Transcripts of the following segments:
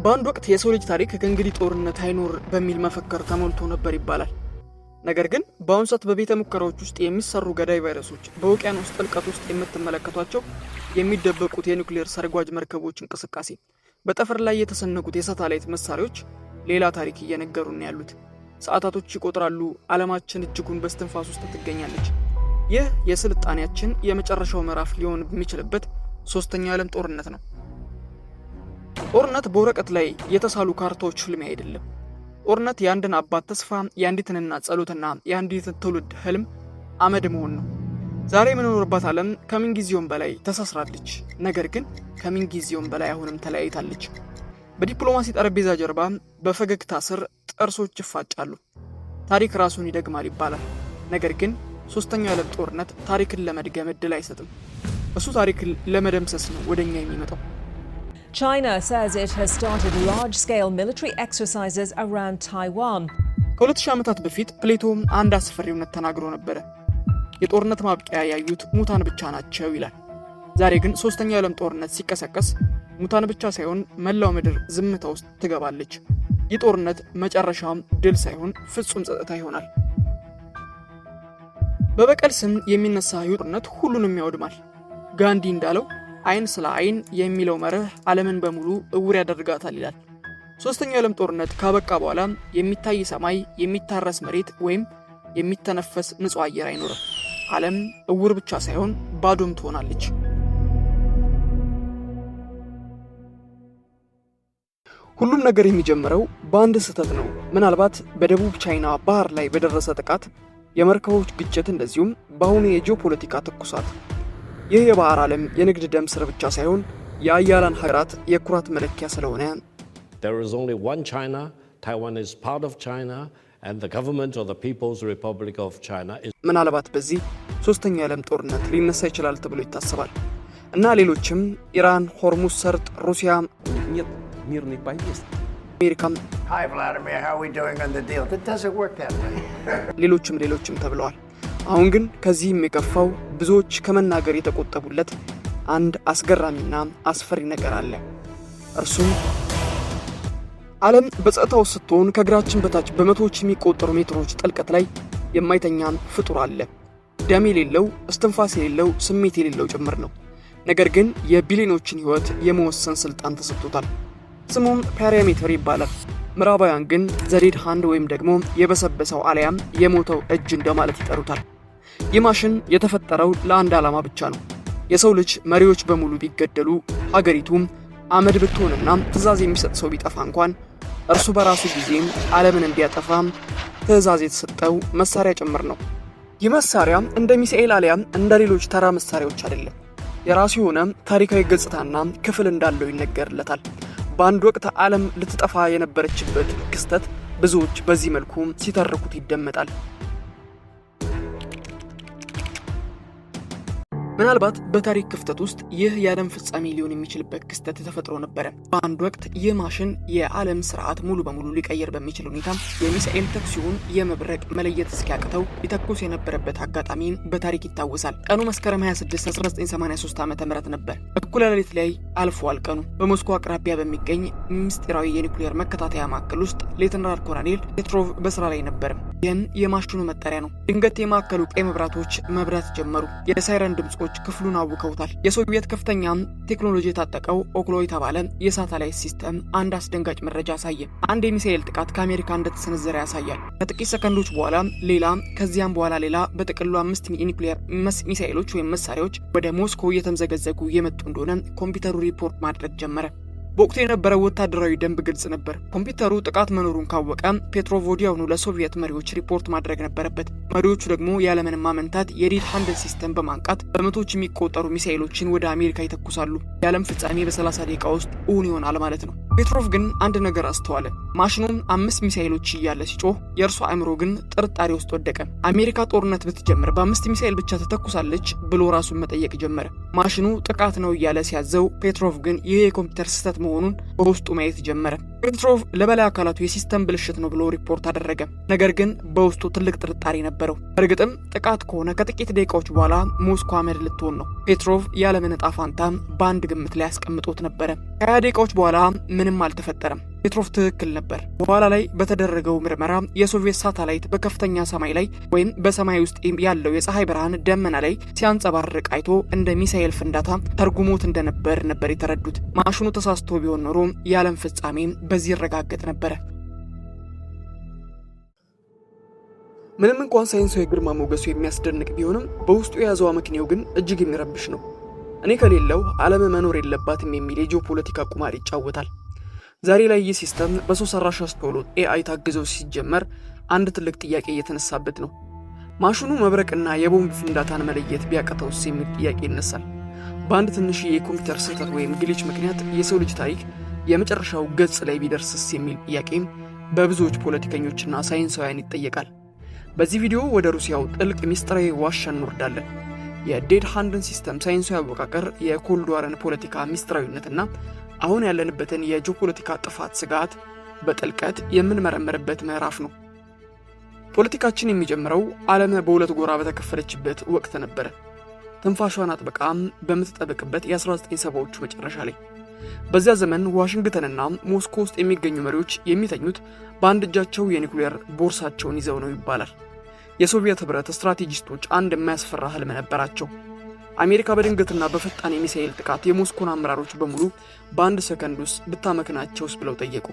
በአንድ ወቅት የሰው ልጅ ታሪክ ከእንግዲህ ጦርነት አይኖር በሚል መፈክር ተሞልቶ ነበር ይባላል። ነገር ግን በአሁኑ ሰዓት በቤተ ሙከራዎች ውስጥ የሚሰሩ ገዳይ ቫይረሶች፣ በውቅያኖስ ጥልቀት ውስጥ የምትመለከቷቸው የሚደበቁት የኒውክሌር ሰርጓጅ መርከቦች እንቅስቃሴ፣ በጠፈር ላይ የተሰነጉት የሳተላይት መሳሪያዎች ሌላ ታሪክ እየነገሩን ያሉት። ሰዓታቶች ይቆጥራሉ። ዓለማችን እጅጉን በስትንፋስ ውስጥ ትገኛለች። ይህ የስልጣኔያችን የመጨረሻው ምዕራፍ ሊሆን የሚችልበት ሶስተኛው የዓለም ጦርነት ነው። ጦርነት በወረቀት ላይ የተሳሉ ካርታዎች ፍልሚያ አይደለም። ጦርነት የአንድን አባት ተስፋ፣ የአንዲትን እናት ጸሎትና የአንዲትን ትውልድ ህልም አመድ መሆን ነው። ዛሬ የምንኖርባት ዓለም ከምንጊዜውም በላይ ተሳስራለች። ነገር ግን ከምንጊዜውም በላይ አሁንም ተለያይታለች። በዲፕሎማሲ ጠረጴዛ ጀርባ በፈገግታ ስር ጥርሶች ይፋጫሉ። ታሪክ ራሱን ይደግማል ይባላል። ነገር ግን ሶስተኛው የዓለም ጦርነት ታሪክን ለመድገም እድል አይሰጥም። እሱ ታሪክን ለመደምሰስ ነው ወደኛ የሚመጣው። China says it has started large-scale military exercises around Taiwan. ከ2000 ዓመታት በፊት ፕሌቶ አንድ አስፈሪ እውነት ተናግሮ ነበር። የጦርነት ማብቂያ ያዩት ሙታን ብቻ ናቸው ይላል። ዛሬ ግን ሶስተኛው የዓለም ጦርነት ሲቀሰቀስ ሙታን ብቻ ሳይሆን መላው ምድር ዝምታ ውስጥ ትገባለች። ይህ ጦርነት መጨረሻው ድል ሳይሆን ፍጹም ጸጥታ ይሆናል። በበቀል ስም የሚነሳ ጦርነት ሁሉንም ያወድማል። ጋንዲ እንዳለው አይን ስለ አይን የሚለው መርህ ዓለምን በሙሉ እውር ያደርጋታል ይላል። ሶስተኛው የዓለም ጦርነት ካበቃ በኋላ የሚታይ ሰማይ፣ የሚታረስ መሬት ወይም የሚተነፈስ ንጹህ አየር አይኖርም። ዓለም እውር ብቻ ሳይሆን ባዶም ትሆናለች። ሁሉም ነገር የሚጀምረው በአንድ ስህተት ነው። ምናልባት በደቡብ ቻይና ባህር ላይ በደረሰ ጥቃት፣ የመርከቦች ግጭት፣ እንደዚሁም በአሁኑ የጂኦፖለቲካ ትኩሳት። ይህ የባህር ዓለም የንግድ ደም ስር ብቻ ሳይሆን የአያላን ሀገራት የኩራት መለኪያ ስለሆነ There is only one China, Taiwan is part of China, and the government of the People's Republic of China is... ምናልባት በዚህ ሶስተኛው የዓለም ጦርነት ሊነሳ ይችላል ተብሎ ይታሰባል እና ሌሎችም ኢራን፣ ሆርሙዝ ሰርጥ፣ ሩሲያ፣ አሜሪካ፣ Hi Vladimir, how are we doing on the deal? It doesn't work that way. ሌሎችም ተብለዋል። አሁን ግን ከዚህም የከፋው ብዙዎች ከመናገር የተቆጠቡለት አንድ አስገራሚና አስፈሪ ነገር አለ። እርሱም ዓለም በጸጥታው ስትሆን ከእግራችን በታች በመቶዎች የሚቆጠሩ ሜትሮች ጥልቀት ላይ የማይተኛ ፍጡር አለ። ደም የሌለው፣ እስትንፋስ የሌለው፣ ስሜት የሌለው ጭምር ነው። ነገር ግን የቢሊዮኖችን ሕይወት የመወሰን ስልጣን ተሰጥቶታል። ስሙም ፓራሜትር ይባላል። ምዕራባውያን ግን ዘዴድ ሃንድ ወይም ደግሞ የበሰበሰው አልያም የሞተው እጅ እንደማለት ይጠሩታል። ይህ ማሽን የተፈጠረው ለአንድ ዓላማ ብቻ ነው። የሰው ልጅ መሪዎች በሙሉ ቢገደሉ፣ ሀገሪቱም አመድ ብትሆንና ትዕዛዝ የሚሰጥ ሰው ቢጠፋ እንኳን እርሱ በራሱ ጊዜም ዓለምን እንዲያጠፋ ትዕዛዝ የተሰጠው መሳሪያ ጭምር ነው። ይህ መሳሪያ እንደ ሚሳኤል አልያም እንደ ሌሎች ተራ መሳሪያዎች አይደለም። የራሱ የሆነ ታሪካዊ ገጽታና ክፍል እንዳለው ይነገርለታል። በአንድ ወቅት ዓለም ልትጠፋ የነበረችበት ክስተት ብዙዎች በዚህ መልኩ ሲተርኩት ይደመጣል። ምናልባት በታሪክ ክፍተት ውስጥ ይህ የዓለም ፍጻሜ ሊሆን የሚችልበት ክስተት ተፈጥሮ ነበር። በአንድ ወቅት ይህ ማሽን የዓለም ስርዓት ሙሉ በሙሉ ሊቀየር በሚችል ሁኔታ የሚሳኤል ተኩሱን የመብረቅ መለየት እስኪያቅተው ሊተኩስ የነበረበት አጋጣሚ በታሪክ ይታወሳል። ቀኑ መስከረም 26 1983 ዓ.ም ነበር። እኩለ ሌሊት ላይ አልፏል ቀኑ። በሞስኮ አቅራቢያ በሚገኝ ምስጢራዊ የኒውክሌር መከታተያ ማዕከል ውስጥ ሌተናል ኮሎኔል ፔትሮቭ በስራ ላይ ነበር። ይህም የማሽኑ መጠሪያ ነው። ድንገት የማዕከሉ ቀይ መብራቶች መብራት ጀመሩ። የሳይረን ድምጾች ክፍሉን አውከውታል። የሶቪየት ከፍተኛ ቴክኖሎጂ የታጠቀው ኦክሎ የተባለ የሳተላይት ሲስተም አንድ አስደንጋጭ መረጃ አሳየ። አንድ የሚሳኤል ጥቃት ከአሜሪካ እንደተሰነዘረ ያሳያል። ከጥቂት ሰከንዶች በኋላ ሌላ፣ ከዚያም በኋላ ሌላ፣ በጥቅሉ 5 የኒውክሌር ሚሳኤሎች ወይም መሳሪያዎች ወደ ሞስኮ እየተምዘገዘጉ የመጡ እንደሆነ ኮምፒውተሩ ሪፖርት ማድረግ ጀመረ። በወቅቱ የነበረው ወታደራዊ ደንብ ግልጽ ነበር። ኮምፒውተሩ ጥቃት መኖሩን ካወቀ ፔትሮቭ ወዲያውኑ ለሶቪየት መሪዎች ሪፖርት ማድረግ ነበረበት። መሪዎቹ ደግሞ ያለምንም ማመንታት የዴድ ሃንድ ሲስተም በማንቃት በመቶዎች የሚቆጠሩ ሚሳኤሎችን ወደ አሜሪካ ይተኩሳሉ። የዓለም ፍጻሜ በ30 ደቂቃ ውስጥ እውን ይሆናል ማለት ነው። ፔትሮቭ ግን አንድ ነገር አስተዋለ። ማሽኑም 5 ሚሳኤሎች እያለ ሲጮህ የእርሱ አእምሮ ግን ጥርጣሬ ውስጥ ወደቀ። አሜሪካ ጦርነት ብትጀምር በ5 ሚሳኤል ብቻ ተተኩሳለች ብሎ ራሱን መጠየቅ ጀመረ። ማሽኑ ጥቃት ነው እያለ ሲያዘው፣ ፔትሮቭ ግን ይህ የኮምፒውተር ስህተት መሆኑን በውስጡ ማየት ጀመረ። ፔትሮቭ ለበላይ አካላቱ የሲስተም ብልሽት ነው ብሎ ሪፖርት አደረገ። ነገር ግን በውስጡ ትልቅ ጥርጣሬ ነበረው። እርግጥም ጥቃት ከሆነ ከጥቂት ደቂቃዎች በኋላ ሞስኮ አመድ ልትሆን ነው። ፔትሮቭ ያለምን ዕጣ ፋንታ በአንድ ግምት ላይ ያስቀምጦት ነበረ። ከ20 ደቂቃዎች በኋላ ምንም አልተፈጠረም። ፔትሮቭ ትክክል ነበር። በኋላ ላይ በተደረገው ምርመራ የሶቪየት ሳተላይት በከፍተኛ ሰማይ ላይ ወይም በሰማይ ውስጥ ያለው የፀሐይ ብርሃን ደመና ላይ ሲያንጸባርቅ አይቶ እንደ ሚሳኤል ፍንዳታ ተርጉሞት ነበር የተረዱት። ማሽኑ ተሳስቶ ቢሆን ኖሮ የዓለም ፍጻሜ በዚህ ይረጋገጥ ነበር። ምንም እንኳን ሳይንሳዊ ግርማ ሞገሱ የሚያስደንቅ ቢሆንም በውስጡ የያዘው አመክንዮ ግን እጅግ የሚረብሽ ነው። እኔ ከሌለው ዓለም መኖር የለባትም የሚል የጂኦፖለቲካ ቁማር ይጫወታል። ዛሬ ላይ ይህ ሲስተም በሰው ሰራሽ አስተውሎት AI ታግዘው ሲጀመር አንድ ትልቅ ጥያቄ እየተነሳበት ነው። ማሽኑ መብረቅና የቦምብ ፍንዳታን መለየት ቢያቀተውስ የሚል ጥያቄ ይነሳል። በአንድ ትንሽ የኮምፒውተር ስህተት ወይም ግሊች ምክንያት የሰው ልጅ ታሪክ የመጨረሻው ገጽ ላይ ቢደርስስ የሚል ጥያቄም በብዙዎች ፖለቲከኞችና ሳይንሳውያን ይጠየቃል። በዚህ ቪዲዮ ወደ ሩሲያው ጥልቅ ሚስጥራዊ ዋሻ እንወርዳለን። የዴድ ሃንድን ሲስተም ሳይንሳዊ አወቃቀር፣ የኮልድ ዋርን ፖለቲካ ሚስጥራዊነትና አሁን ያለንበትን የጂኦፖለቲካ ጥፋት ስጋት በጥልቀት የምንመረምርበት ምዕራፍ ነው። ፖለቲካችን የሚጀምረው ዓለም በሁለት ጎራ በተከፈለችበት ወቅት ነበረ። ትንፋሿን አጥብቃም በምትጠብቅበት የ1970ዎቹ መጨረሻ ላይ። በዚያ ዘመን ዋሽንግተንና ሞስኮ ውስጥ የሚገኙ መሪዎች የሚተኙት በአንድ እጃቸው የኒኩሌር ቦርሳቸውን ይዘው ነው ይባላል። የሶቪየት ህብረት ስትራቴጂስቶች አንድ የማያስፈራ ህልም ነበራቸው። አሜሪካ በድንገትና በፈጣን የሚሳኤል ጥቃት የሞስኮን አመራሮች በሙሉ በአንድ ሰከንድ ውስጥ ብታመክናቸውስ ብለው ጠየቁ።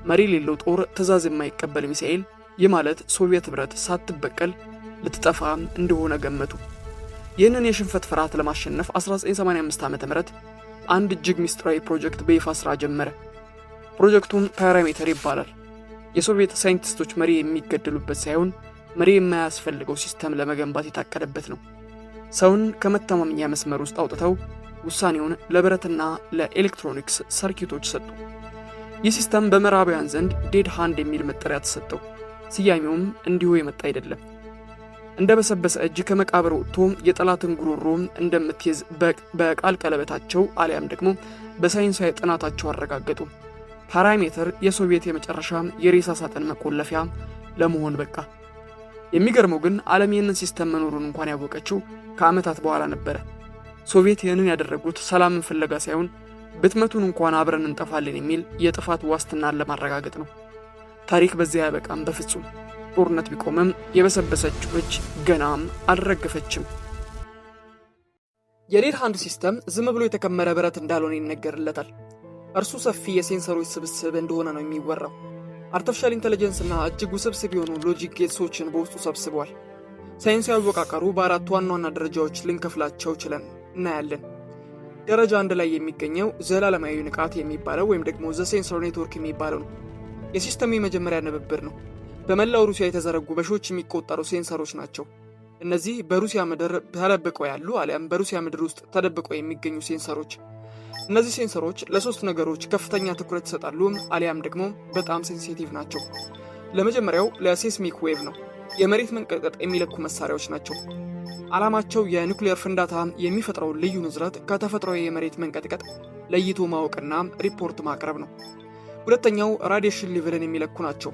መሪ የሌለው ጦር፣ ትዕዛዝ የማይቀበል ሚሳኤል፣ ይህ ማለት ሶቪየት ህብረት ሳትበቀል ልትጠፋ እንደሆነ ገመቱ። ይህንን የሽንፈት ፍርሃት ለማሸነፍ 1985 ዓ.ም አንድ እጅግ ሚስጥራዊ ፕሮጀክት በይፋ ስራ ጀመረ። ፕሮጀክቱም ፓራሜትር ይባላል። የሶቪየት ሳይንቲስቶች መሪ የሚገደሉበት ሳይሆን መሪ የማያስፈልገው ሲስተም ለመገንባት የታቀደበት ነው። ሰውን ከመተማመኛ መስመር ውስጥ አውጥተው ውሳኔውን ለብረትና ለኤሌክትሮኒክስ ሰርኪቶች ሰጡ። ይህ ሲስተም በምዕራባውያን ዘንድ ዴድ ሃንድ የሚል መጠሪያ ተሰጠው። ስያሜውም እንዲሁ የመጣ አይደለም። እንደ በሰበሰ እጅ ከመቃብር ወጥቶ የጠላትን ጉሮሮ እንደምትይዝ በቃል ቀለበታቸው አሊያም ደግሞ በሳይንሳዊ ጥናታቸው አረጋገጡ። ፓራሜትር የሶቪየት የመጨረሻ የሬሳ ሳጥን መቆለፊያ ለመሆን በቃ። የሚገርመው ግን ዓለም ይህንን ሲስተም መኖሩን እንኳን ያወቀችው ከዓመታት በኋላ ነበረ። ሶቪየት ይህንን ያደረጉት ሰላምን ፍለጋ ሳይሆን ብትመቱን እንኳን አብረን እንጠፋለን የሚል የጥፋት ዋስትናን ለማረጋገጥ ነው። ታሪክ በዚያ ያበቃም በፍጹም። ጦርነት ቢቆምም የበሰበሰችው እጅ ገናም አልረገፈችም። የዴድ ሃንድ ሲስተም ዝም ብሎ የተከመረ ብረት እንዳልሆነ ይነገርለታል። እርሱ ሰፊ የሴንሰሮች ስብስብ እንደሆነ ነው የሚወራው። አርቲፊሻል ኢንተለጀንስ እና እጅግ ውስብስብ የሆኑ ሎጂክ ጌትሶችን በውስጡ ሰብስቧል። ሳይንሳዊ አወቃቀሩ በአራት ዋና ዋና ደረጃዎች ልንከፍላቸው ችለን እናያለን። ደረጃ 1 ላይ የሚገኘው ዘላለማዊ ንቃት የሚባለው ወይም ደግሞ ዘ ሴንሰር ኔትወርክ የሚባለው ነው። የሲስተሙ የመጀመሪያ ንብብር ነው። በመላው ሩሲያ የተዘረጉ በሺዎች የሚቆጠሩ ሴንሰሮች ናቸው። እነዚህ በሩሲያ ምድር ተደብቀው ያሉ አሊያም በሩሲያ ምድር ውስጥ ተደብቀው የሚገኙ ሴንሰሮች። እነዚህ ሴንሰሮች ለሶስት ነገሮች ከፍተኛ ትኩረት ይሰጣሉ አሊያም ደግሞ በጣም ሴንሲቲቭ ናቸው። ለመጀመሪያው ለሴስሚክ ዌቭ ነው። የመሬት መንቀጥቀጥ የሚለኩ መሳሪያዎች ናቸው። ዓላማቸው የኒኩሌር ፍንዳታ የሚፈጥረው ልዩ ንዝረት ከተፈጥሯዊ የመሬት መንቀጥቀጥ ለይቶ ማወቅና ሪፖርት ማቅረብ ነው። ሁለተኛው ራዲዬሽን ሌቭልን የሚለኩ ናቸው።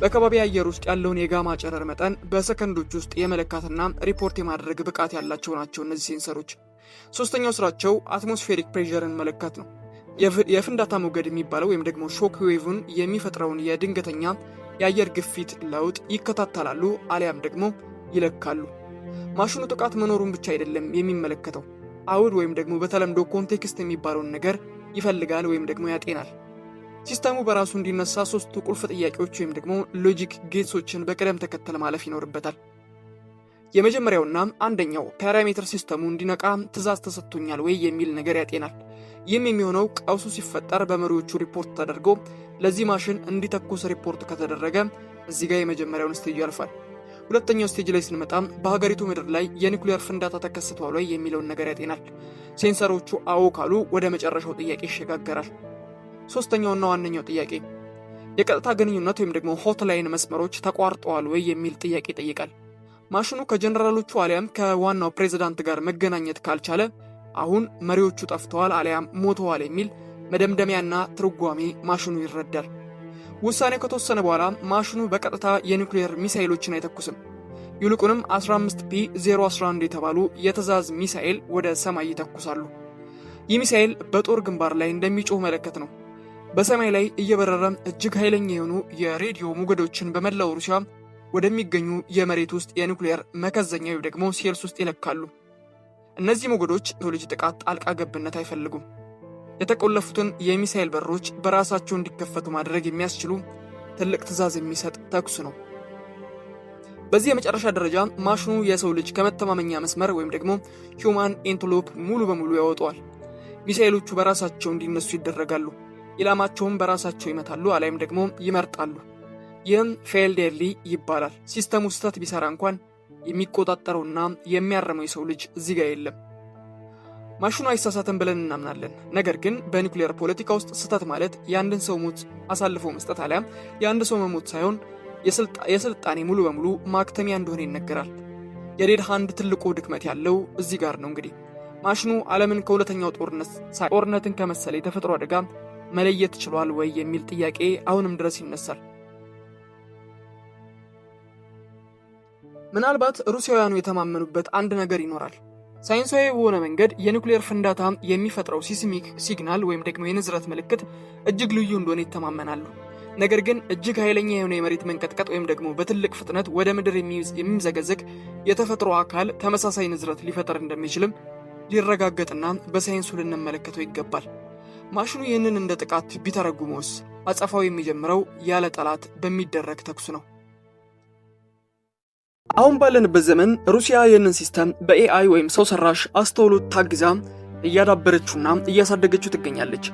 በከባቢ አየር ውስጥ ያለውን የጋማ ጨረር መጠን በሰከንዶች ውስጥ የመለካትና ሪፖርት የማድረግ ብቃት ያላቸው ናቸው እነዚህ ሴንሰሮች። ሶስተኛው ስራቸው አትሞስፌሪክ ፕሬሸርን መለካት ነው። የፍንዳታ ሞገድ የሚባለው ወይም ደግሞ ሾክ ዌቭን የሚፈጥረውን የድንገተኛ የአየር ግፊት ለውጥ ይከታተላሉ አሊያም ደግሞ ይለካሉ። ማሽኑ ጥቃት መኖሩን ብቻ አይደለም የሚመለከተው፣ አውድ ወይም ደግሞ በተለምዶ ኮንቴክስት የሚባለውን ነገር ይፈልጋል ወይም ደግሞ ያጤናል። ሲስተሙ በራሱ እንዲነሳ 3 ቁልፍ ጥያቄዎች ወይም ደግሞ ሎጂክ ጌትሶችን በቅደም ተከተል ማለፍ ይኖርበታል። የመጀመሪያውና አንደኛው ፓራሜትር ሲስተሙ እንዲነቃ ትዕዛዝ ተሰጥቶኛል ወይ የሚል ነገር ያጤናል። ይህም የሚሆነው ቀውሱ ሲፈጠር በመሪዎቹ ሪፖርት ተደርጎ ለዚህ ማሽን እንዲተኩስ ሪፖርት ከተደረገ እዚህ ጋር የመጀመሪያውን ስቴጅ ያልፋል። ሁለተኛው ስቴጅ ላይ ስንመጣ በሀገሪቱ ምድር ላይ የኒኩሌር ፍንዳታ ተከስቷል ወይ የሚለውን ነገር ያጤናል። ሴንሰሮቹ አዎ ካሉ ወደ መጨረሻው ጥያቄ ይሸጋገራል። ሶስተኛውና ዋነኛው ጥያቄ የቀጥታ ግንኙነት ወይም ደግሞ ሆትላይን መስመሮች ተቋርጠዋል ወይ የሚል ጥያቄ ይጠይቃል። ማሽኑ ከጀነራሎቹ አሊያም ከዋናው ፕሬዝዳንት ጋር መገናኘት ካልቻለ አሁን መሪዎቹ ጠፍተዋል አሊያም ሞተዋል የሚል መደምደሚያና ትርጓሜ ማሽኑ ይረዳል። ውሳኔው ከተወሰነ በኋላ ማሽኑ በቀጥታ የኒውክሌር ሚሳኤሎችን አይተኩስም። ይልቁንም 15P011 የተባሉ የትዕዛዝ ሚሳኤል ወደ ሰማይ ይተኩሳሉ። ይህ ሚሳኤል በጦር ግንባር ላይ እንደሚጮህ መለከት ነው። በሰማይ ላይ እየበረረ እጅግ ኃይለኛ የሆኑ የሬዲዮ ሞገዶችን በመላው ሩሲያ ወደሚገኙ የመሬት ውስጥ የኒውክሌር መከዘኛ ወይም ደግሞ ሴልስ ውስጥ ይለካሉ። እነዚህ ሞገዶች የሰው ልጅ ጥቃት ጣልቃ ገብነት አይፈልጉም። የተቆለፉትን የሚሳኤል በሮች በራሳቸው እንዲከፈቱ ማድረግ የሚያስችሉ ትልቅ ትዕዛዝ የሚሰጥ ተኩስ ነው። በዚህ የመጨረሻ ደረጃ ማሽኑ የሰው ልጅ ከመተማመኛ መስመር ወይም ደግሞ ሂውማን ኢንተርሎፕ ሙሉ በሙሉ ያወጣዋል። ሚሳኤሎቹ በራሳቸው እንዲነሱ ይደረጋሉ። ኢላማቸውን በራሳቸው ይመታሉ አሊያም ደግሞ ይመርጣሉ። ይህም ፌልድ ኤርሊ ይባላል። ሲስተሙ ስህተት ቢሰራ እንኳን የሚቆጣጠረውና የሚያረመው የሰው ልጅ እዚህ ጋር የለም። ማሽኑ አይሳሳትም ብለን እናምናለን። ነገር ግን በኒውክሌር ፖለቲካ ውስጥ ስህተት ማለት የአንድን ሰው ሞት አሳልፎ መስጠት አሊያም የአንድ ሰው መሞት ሳይሆን የስልጣኔ ሙሉ በሙሉ ማክተሚያ እንደሆነ ይነገራል። የዴድ ሃንድ ትልቁ ድክመት ያለው እዚህ ጋር ነው። እንግዲህ ማሽኑ ዓለምን ከሁለተኛው ጦርነትን ከመሰለ የተፈጥሮ አደጋ መለየት ችሏል ወይ የሚል ጥያቄ አሁንም ድረስ ይነሳል። ምናልባት ሩሲያውያኑ የተማመኑበት አንድ ነገር ይኖራል። ሳይንሳዊ በሆነ መንገድ የኒውክሌር ፍንዳታ የሚፈጥረው ሲስሚክ ሲግናል ወይም ደግሞ የንዝረት ምልክት እጅግ ልዩ እንደሆነ ይተማመናሉ። ነገር ግን እጅግ ኃይለኛ የሆነ የመሬት መንቀጥቀጥ ወይም ደግሞ በትልቅ ፍጥነት ወደ ምድር የሚምዘገዘግ የተፈጥሮ አካል ተመሳሳይ ንዝረት ሊፈጠር እንደሚችልም ሊረጋገጥና በሳይንሱ ልንመለከተው ይገባል። ማሽኑ ይህንን እንደ ጥቃት ቢተረጉመውስ? አጸፋው የሚጀምረው ያለ ጠላት በሚደረግ ተኩስ ነው። አሁን ባለንበት ዘመን ሩሲያ ይህንን ሲስተም በኤአይ ወይም ሰው ሰራሽ አስተውሎት ታግዛ እያዳበረችውና እያሳደገችው ትገኛለች።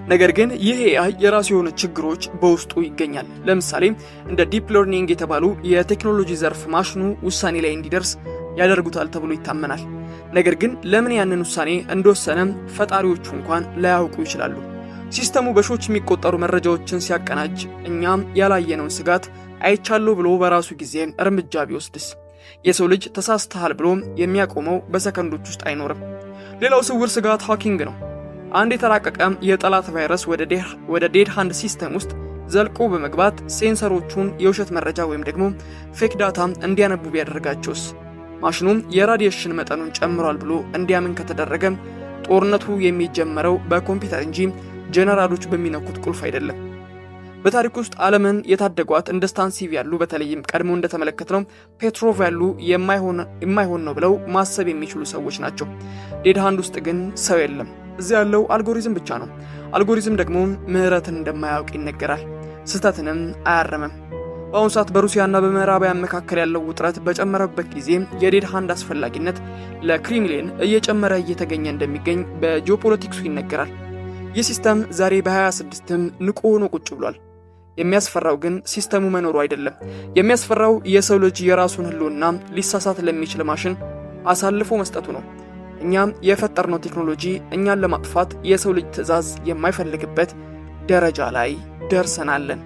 ነገር ግን ይህ ኤአይ የራሱ የሆነ ችግሮች በውስጡ ይገኛል። ለምሳሌ እንደ ዲፕ ለርኒንግ የተባሉ የቴክኖሎጂ ዘርፍ ማሽኑ ውሳኔ ላይ እንዲደርስ ያደርጉታል ተብሎ ይታመናል። ነገር ግን ለምን ያንን ውሳኔ እንደወሰነ ፈጣሪዎቹ እንኳን ላያውቁ ይችላሉ። ሲስተሙ በሺዎች የሚቆጠሩ መረጃዎችን ሲያቀናጅ እኛም ያላየነውን ስጋት አይቻለሁ ብሎ በራሱ ጊዜ እርምጃ ቢወስድስ? የሰው ልጅ ተሳስተሃል ብሎ የሚያቆመው በሰከንዶች ውስጥ አይኖርም። ሌላው ስውር ስጋት ሃኪንግ ነው። አንድ የተራቀቀ የጠላት ቫይረስ ወደ ዴድ ሃንድ ሲስተም ውስጥ ዘልቆ በመግባት ሴንሰሮቹን የውሸት መረጃ ወይም ደግሞ ፌክ ዳታ እንዲያነቡ ቢያደርጋቸውስ? ማሽኑም የራዲዬሽን መጠኑን ጨምሯል ብሎ እንዲያምን ከተደረገ ጦርነቱ የሚጀመረው በኮምፒውተር እንጂ ጀነራሎች በሚነኩት ቁልፍ አይደለም። በታሪክ ውስጥ ዓለምን የታደጓት እንደ ስታንሲቭ ያሉ በተለይም ቀድሞ እንደተመለከትነው ፔትሮቭ ያሉ የማይሆን ነው ብለው ማሰብ የሚችሉ ሰዎች ናቸው። ዴድ ሃንድ ውስጥ ግን ሰው የለም። እዚያ ያለው አልጎሪዝም ብቻ ነው። አልጎሪዝም ደግሞ ምህረትን እንደማያውቅ ይነገራል። ስህተትንም አያረምም። በአሁኑ ሰዓት በሩሲያና በምዕራባውያን መካከል ያለው ውጥረት በጨመረበት ጊዜ የዴድ ሃንድ አስፈላጊነት ለክሬምሊን እየጨመረ እየተገኘ እንደሚገኝ በጂኦፖለቲክሱ ይነገራል። ይህ ሲስተም ዛሬ በ26ም ንቁ ሆኖ ቁጭ ብሏል። የሚያስፈራው ግን ሲስተሙ መኖሩ አይደለም። የሚያስፈራው የሰው ልጅ የራሱን ህልውና ሊሳሳት ለሚችል ማሽን አሳልፎ መስጠቱ ነው። እኛም የፈጠርነው ቴክኖሎጂ እኛን ለማጥፋት የሰው ልጅ ትዕዛዝ የማይፈልግበት ደረጃ ላይ ደርሰናለን።